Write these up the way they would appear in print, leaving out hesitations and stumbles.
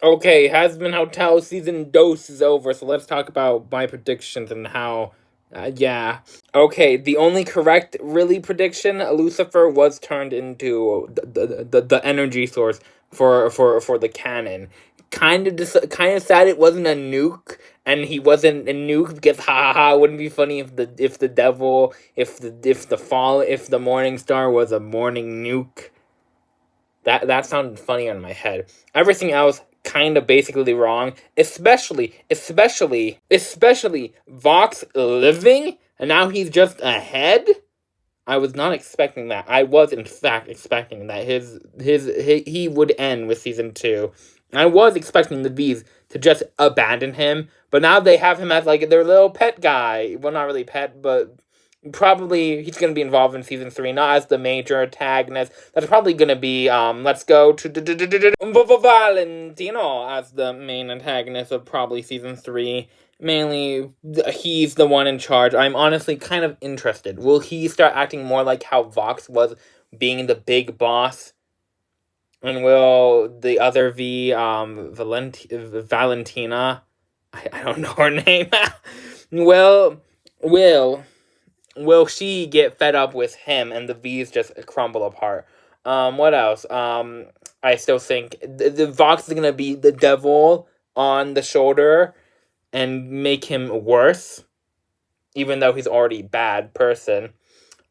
Okay, Hazbin Hotel season dose is over, so let's talk about my predictions and how. Yeah. Okay, the only correct, really, prediction Lucifer was turned into the energy source for the cannon. Kind of sad it wasn't a nuke, and he wasn't a nuke because ha ha ha. It wouldn't be funny if the devil if the morning star was a morning nuke. That sounded funny on my head. Everything else kind of basically wrong, especially Vox living and now he's just ahead. I was not expecting that. I was in fact expecting that he would end with season 2. I was expecting the bees to just abandon him, but now they have him as like their little pet guy. Well, not really pet, but probably he's going to be involved in season 3, not as the major antagonist. That's probably going to be let's go to Valentino as the main antagonist of probably season 3. Mainly, he's the one in charge. I'm honestly kind of interested. Will he start acting more like how Vox was, being the big boss? And will the other Valentina, I don't know her name. will will will she get fed up with him and the V's just crumble apart? What else? I still think the Vox is gonna be the devil on the shoulder and make him worse, even though he's already a bad person.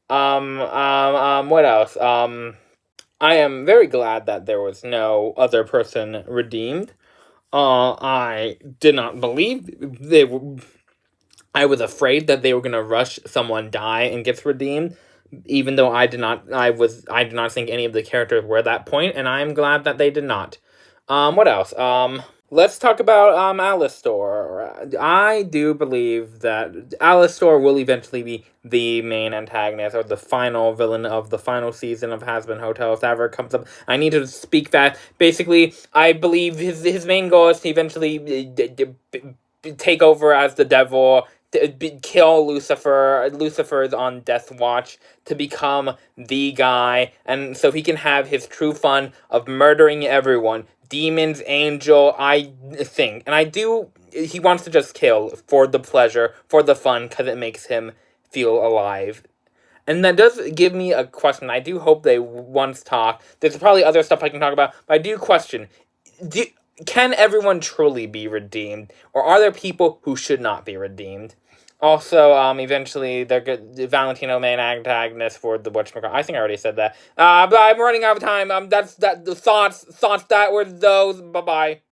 What else? I am very glad that there was no other person redeemed. I did not believe they were. I was afraid that they were gonna rush someone die and gets redeemed, even though I did not. I did not think any of the characters were at that point, and I'm glad that they did not. What else? Let's talk about Alistor. I do believe that Alistor will eventually be the main antagonist or the final villain of the final season of Hazbin Hotel if that ever comes up. I need to speak fast. Basically, I believe his main goal is to eventually take over as the devil, kill Lucifer. Lucifer is on death watch to become the guy, and so he can have his true fun of murdering everyone. Demons, angel, I think. And I do, he wants to just kill for the pleasure, for the fun, because it makes him feel alive. And that does give me a question. I do hope they once talk. There's probably other stuff I can talk about, but I do question, do, can everyone truly be redeemed? Or are there people who should not be redeemed? Also, eventually, they're good. Valentino main antagonist for the whatchamacallit. I think I already said that. But I'm running out of time. That's that. The thoughts that were those. Bye bye.